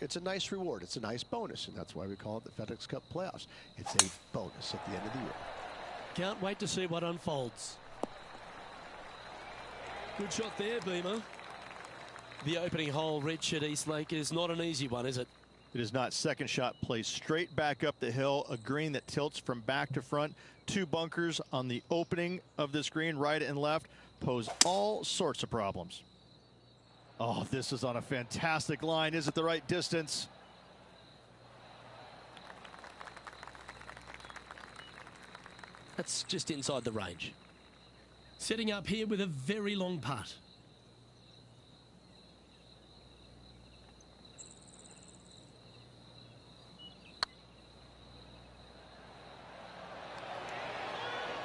It's a nice reward. It's a nice bonus, and that's why we call it the FedEx Cup playoffs. It's a bonus at the end of the year. Can't wait to see what unfolds. Good shot there, Beamer. The opening hole, Rich, at Eastlake is not an easy one, is it? It is not. Second shot plays straight back up the hill, a green that tilts from back to front. Two bunkers on the opening of this green, right and left, pose all sorts of problems. Oh, this is on a fantastic line. Is it the right distance? That's just inside the range. Setting up here with a very long putt.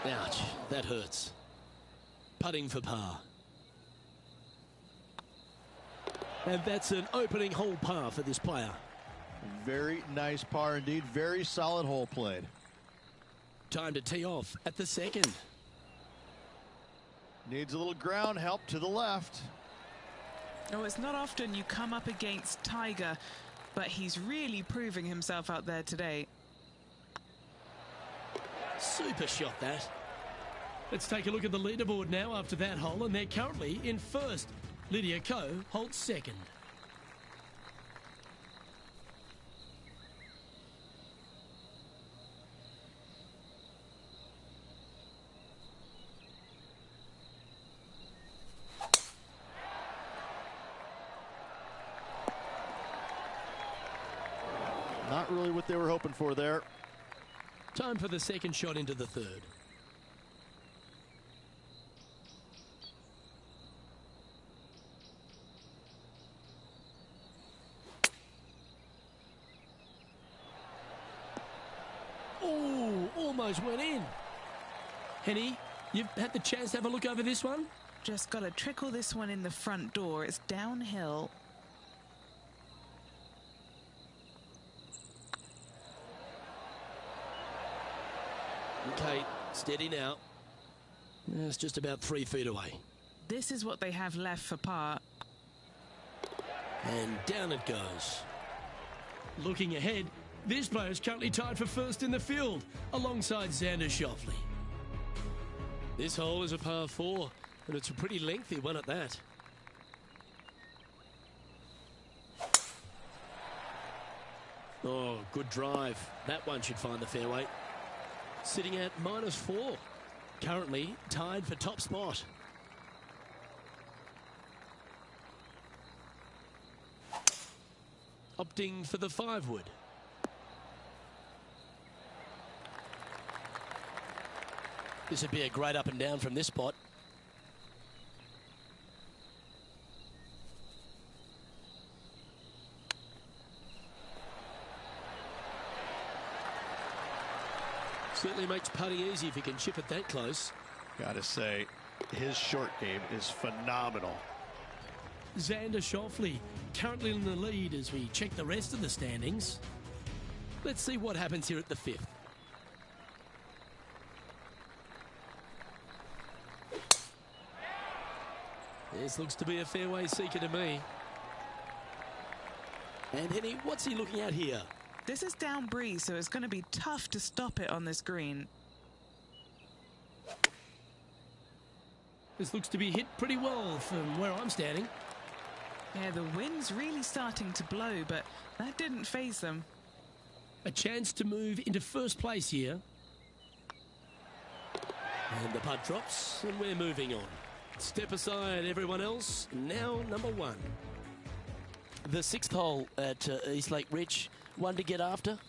Ouch, that hurts. Putting for par. And that's an opening hole par for this player. Very nice par indeed. Very solid hole played. Time to tee off at the second. Needs a little ground help to the left. Oh, it's not often you come up against Tiger, but he's really proving himself out there today. Super shot, that. Let's take a look at the leaderboard now after that hole, and they're currently in first. Lydia Ko holds second. Not really what they were hoping for there. Time for the second shot into the third. Oh, almost went in. Henny, you've had the chance to have a look over this one? Just got to trickle this one in the front door. It's downhill. Okay, steady now. It's just about 3 feet away. This is what they have left for par. And down it goes. Looking ahead, this player is currently tied for first in the field, alongside Xander Schauffele. This hole is a par 4, and it's a pretty lengthy one at that. Oh, good drive. That one should find the fairway. Sitting at -4. Currently tied for top spot. Opting for the 5-wood. This would be a great up and down from this spot. Certainly makes putting easy if he can chip it that close. Gotta say, his short game is phenomenal. Xander Schauffele currently in the lead as we check the rest of the standings. Let's see what happens here at the 5th. This looks to be a fairway seeker to me. And Henny, what's he looking at here? This is down breeze, so it's going to be tough to stop it on this green. This looks to be hit pretty well from where I'm standing. Yeah, the wind's really starting to blow, but that didn't faze them. A chance to move into first place here. And the putt drops, and we're moving on. Step aside, everyone else. Now, number 1. The 6th hole at Eastlake, Rich. One to get after.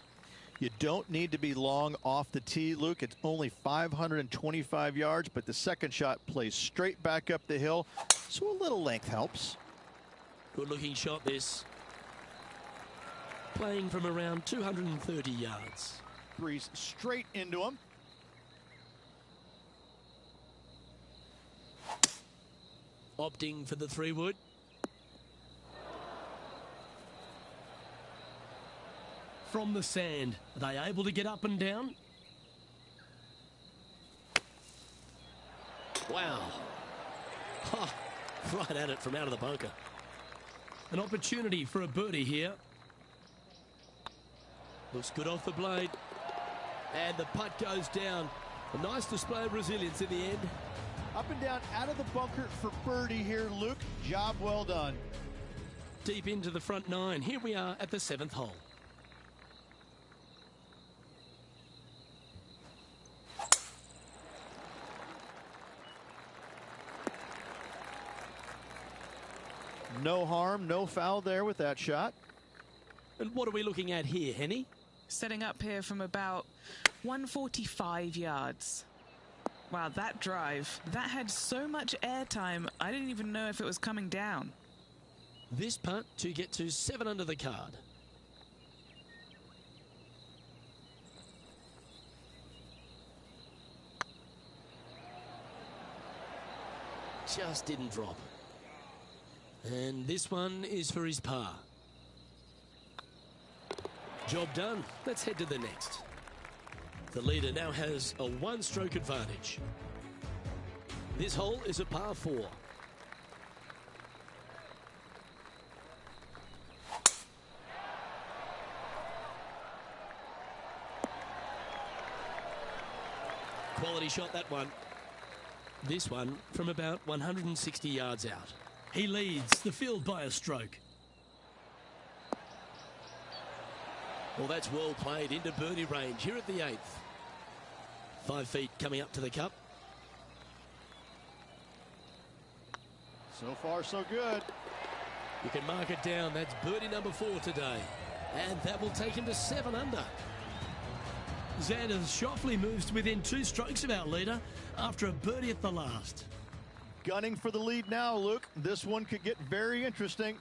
You don't need to be long off the tee, Luke. It's only 525 yards, but the second shot plays straight back up the hill, so a little length helps. Good looking shot, this. Playing from around 230 yards. Breeze straight into him. Opting for the 3-wood. From the sand, are they able to get up and down? Wow. Oh, right at it from out of the bunker. An opportunity for a birdie here. Looks good off the blade. And the putt goes down. A nice display of resilience in the end. Up and down out of the bunker for birdie here, Luke. Job well done. Deep into the front nine. Here we are at the 7th hole. No harm, no foul there with that shot. And what are we looking at here, Henny? Setting up here from about 145 yards. Wow, that drive, that had so much airtime, I didn't even know if it was coming down. This putt to get to 7 under the card. Just didn't drop. And this one is for his par. Job done. Let's head to the next. The leader now has a 1-stroke advantage. This hole is a par 4. Quality shot, that one. This one from about 160 yards out. He leads the field by a stroke. Well, that's well played into birdie range here at the 8th. 5 feet coming up to the cup. So far, so good. You can mark it down. That's birdie number 4 today. And that will take him to 7 under. Xander Schauffele moves to within 2 strokes of our leader after a birdie at the last. Gunning for the lead now, Luke. This one could get very interesting.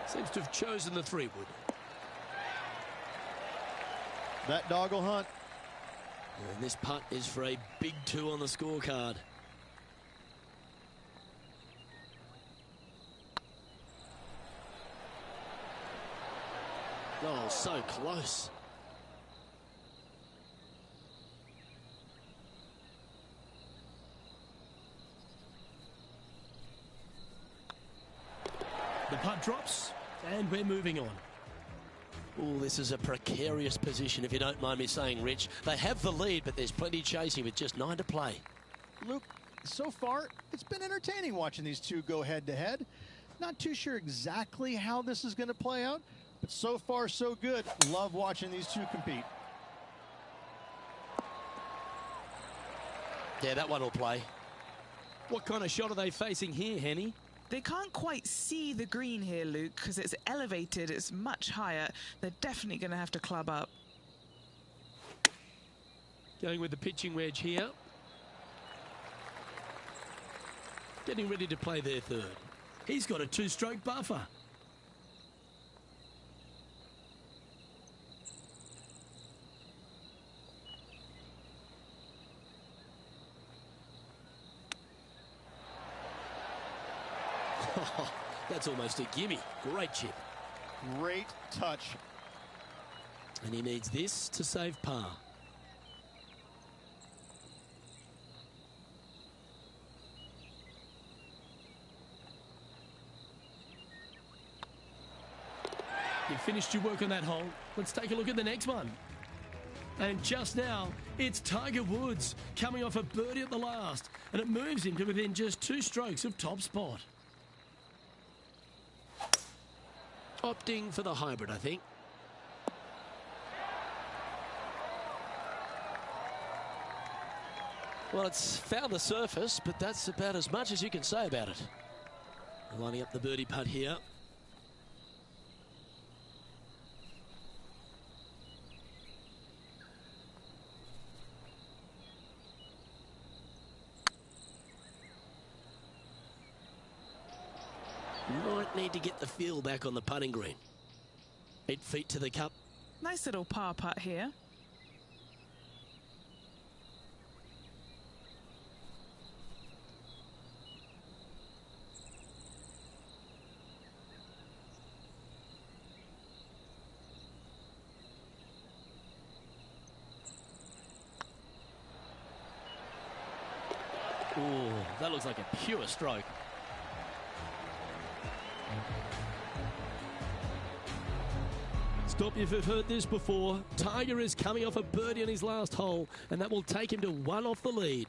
Seems to have chosen the 3-wood. That dog will hunt. And this putt is for a big 2 on the scorecard. Oh, so close. The putt drops, and we're moving on. Oh, this is a precarious position, if you don't mind me saying, Rich. They have the lead, but there's plenty chasing with just 9 to play. Luke, so far, it's been entertaining watching these two go head-to-head. Not too sure exactly how this is going to play out, but so far, so good. Love watching these two compete. Yeah, that one will play. What kind of shot are they facing here, Henny? They can't quite see the green here, Luke, because it's elevated, it's much higher. They're definitely going to have to club up. Going with the pitching wedge here. Getting ready to play their 3rd. He's got a 2-stroke buffer. Oh, that's almost a gimme. Great chip. Great touch. And he needs this to save par. You've finished your work on that hole. Let's take a look at the next one. And just now, it's Tiger Woods coming off a birdie at the last, and it moves him to within just 2 strokes of top spot. Opting for the hybrid, I think. Well, it's found the surface, but that's about as much as you can say about it. Lining up the birdie putt here. Might need to get the feel back on the putting green. 8 feet to the cup. Nice little par putt here. Oh, that looks like a pure stroke. Stop if you've heard this before. Tiger is coming off a birdie on his last hole, and that will take him to 1 off the lead.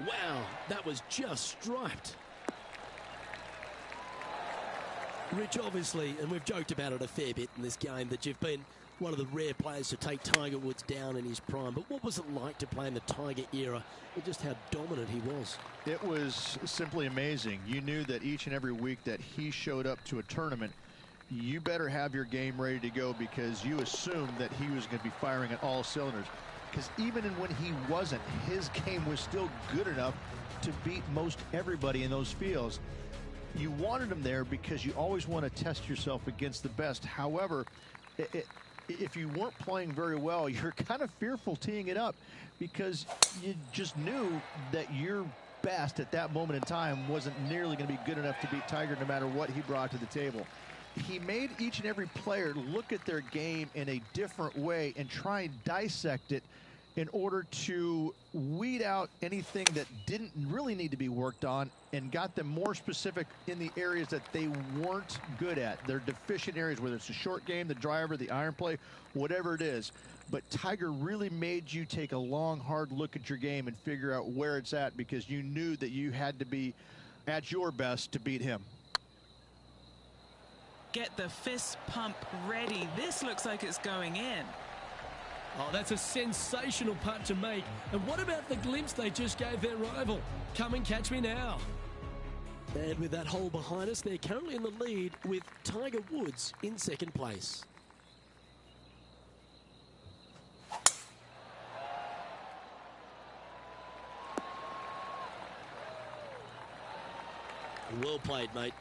Wow, that was just striped. Rich, obviously, and we've joked about it a fair bit in this game, that you've been one of the rare players to take Tiger Woods down in his prime. But what was it like to play in the Tiger era and just how dominant he was? It was simply amazing. You knew that each and every week that he showed up to a tournament, you better have your game ready to go, because you assumed that he was going to be firing at all cylinders. Because even when he wasn't, his game was still good enough to beat most everybody in those fields. You wanted him there because you always want to test yourself against the best. However, if you weren't playing very well, you're kind of fearful teeing it up, because you just knew that your best at that moment in time wasn't nearly going to be good enough to beat Tiger no matter what he brought to the table. He made each and every player look at their game in a different way and try and dissect it in order to weed out anything that didn't really need to be worked on, and got them more specific in the areas that they weren't good at, their deficient areas, whether it's the short game, the driver, the iron play, whatever it is. But Tiger really made you take a long, hard look at your game and figure out where it's at, because you knew that you had to be at your best to beat him. Get the fist pump ready. This looks like it's going in. Oh, that's a sensational putt to make. And what about the glimpse they just gave their rival? Come and catch me now. And with that hole behind us, they're currently in the lead with Tiger Woods in second place. Well played, mate.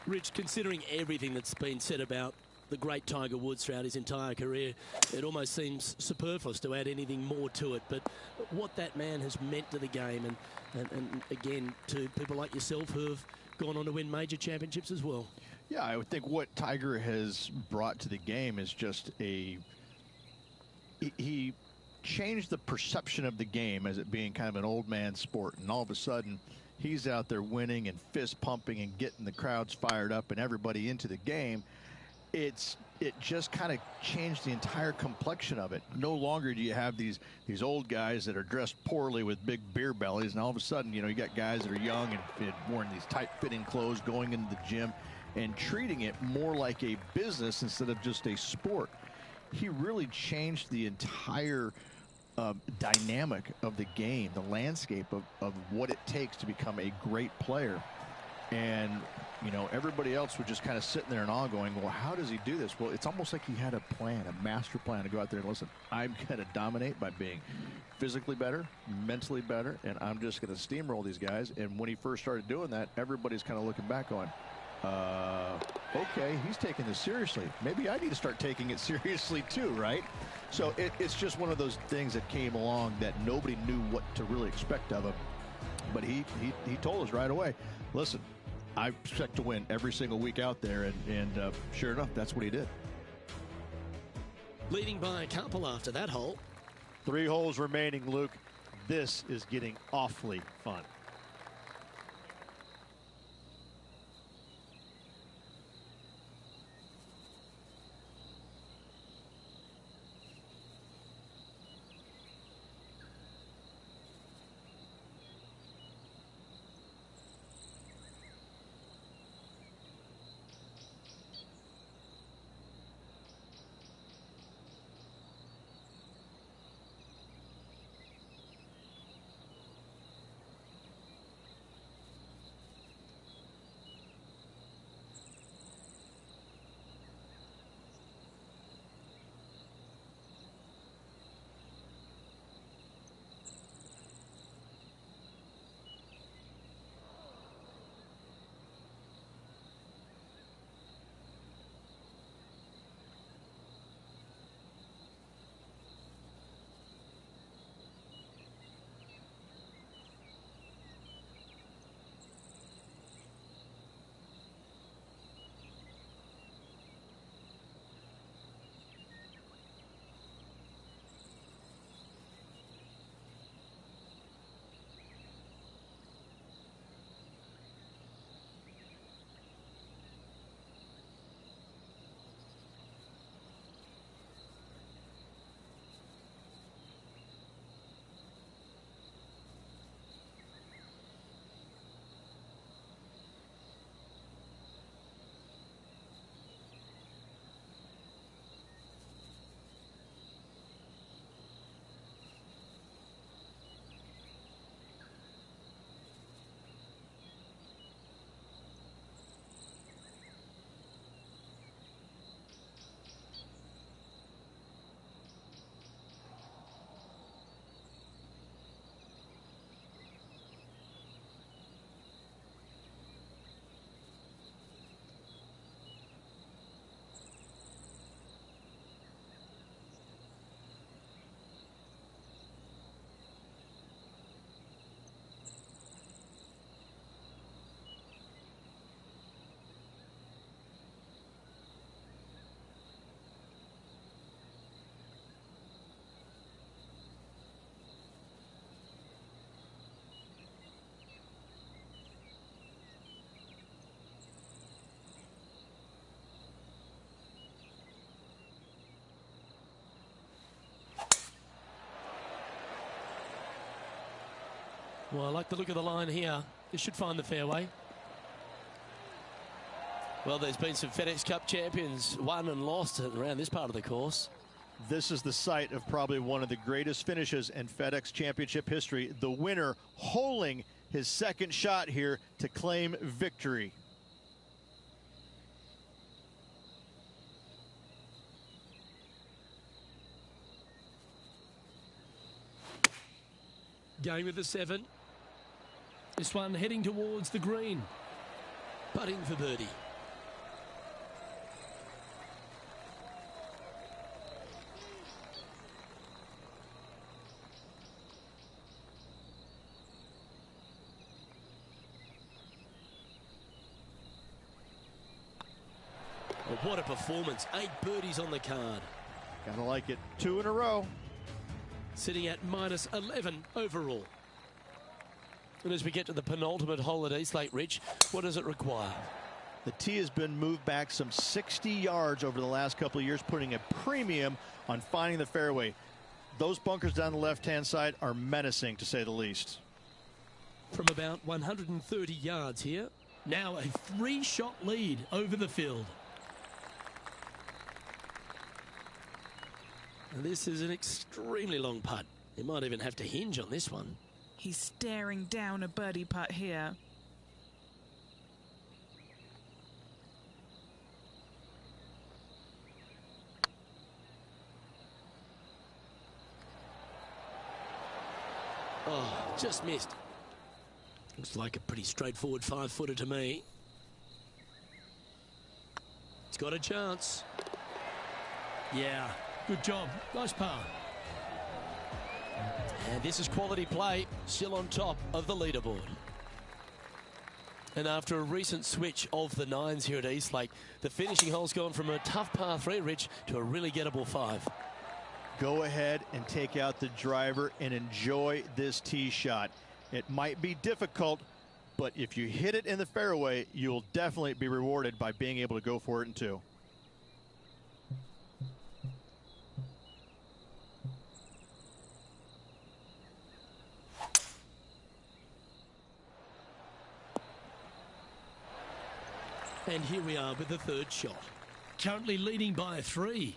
Rich, considering everything that's been said about the great Tiger Woods throughout his entire career, it almost seems superfluous to add anything more to it. But what that man has meant to the game, and again, to people like yourself who have gone on to win major championships as well. Yeah, I would think what Tiger has brought to the game is just he changed the perception of the game as it being kind of an old man sport, and all of a sudden he's out there winning and fist pumping and getting the crowds fired up and everybody into the game. It just kind of changed the entire complexion of it. No longer do you have these old guys that are dressed poorly with big beer bellies, and all of a sudden, you got guys that are young and wearing these tight-fitting clothes, going into the gym and treating it more like a business instead of just a sport. He really changed the entire dynamic of the game, the landscape of what it takes to become a great player. And everybody else was just kind of sitting there in awe going, well, how does he do this? Well, it's almost like he had a plan, a master plan to go out there and listen, I'm going to dominate by being physically better, mentally better, and I'm just going to steamroll these guys. And when he first started doing that, everybody's kind of looking back going, okay, he's taking this seriously. Maybe I need to start taking it seriously too, right? So it's just one of those things that came along that nobody knew what to really expect of him. But he told us right away, listen, I expect to win every single week out there, and sure enough, that's what he did. Leading by a couple after that hole. 3 holes remaining, Luke. This is getting awfully fun. Well, I like the look of the line here. This should find the fairway. Well, there's been some FedEx Cup champions won and lost around this part of the course. This is the site of probably one of the greatest finishes in FedEx Championship history. The winner holing his second shot here to claim victory. Going with the 7. This one heading towards the green. Putting for birdie. Oh, what a performance. 8 birdies on the card. Gotta like it. 2 in a row. Sitting at minus 11 overall. And as we get to the penultimate hole at East Lake, Rich, what does it require? The tee has been moved back some 60 yards over the last couple of years, putting a premium on finding the fairway. Those bunkers down the left-hand side are menacing, to say the least. From about 130 yards here, now a 3-shot lead over the field. And this is an extremely long putt. He might even have to hinge on this one. He's staring down a birdie putt here. Oh, just missed. Looks like a pretty straightforward 5-footer to me. It's got a chance. Yeah, good job. Nice par. And this is quality play, still on top of the leaderboard. And after a recent switch of the 9s here at Eastlake, the finishing hole's gone from a tough par 3, Rich, to a really gettable 5. Go ahead and take out the driver and enjoy this tee shot. It might be difficult, but if you hit it in the fairway, you'll definitely be rewarded by being able to go for it in 2. And here we are with the 3rd shot. Currently leading by 3.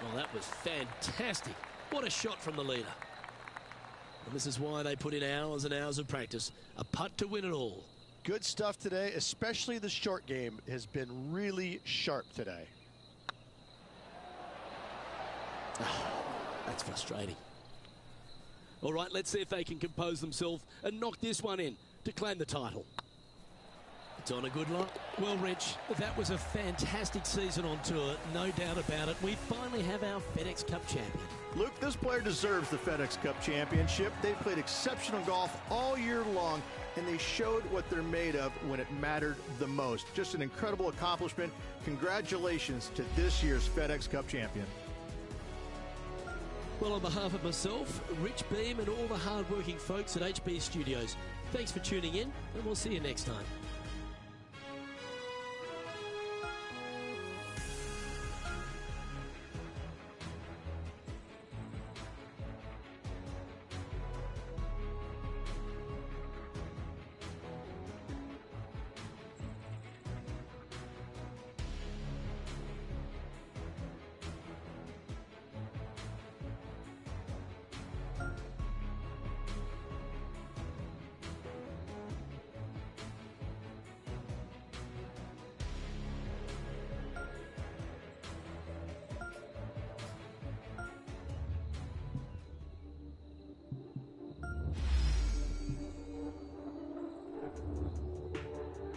Well, that was fantastic. What a shot from the leader. And this is why they put in hours and hours of practice. A putt to win it all. Good stuff today, especially the short game has been really sharp today. That's frustrating. All right, let's see if they can compose themselves and knock this one in to claim the title. It's on a good line. Well, Rich, that was a fantastic season on tour, no doubt about it. We finally have our FedEx Cup champion. Luke, this player deserves the FedEx Cup championship. They played exceptional golf all year long, and they showed what they're made of when it mattered the most. Just an incredible accomplishment. Congratulations to this year's FedEx Cup champion. Well, on behalf of myself, Rich Beam, and all the hard-working folks at HB Studios, thanks for tuning in, and we'll see you next time.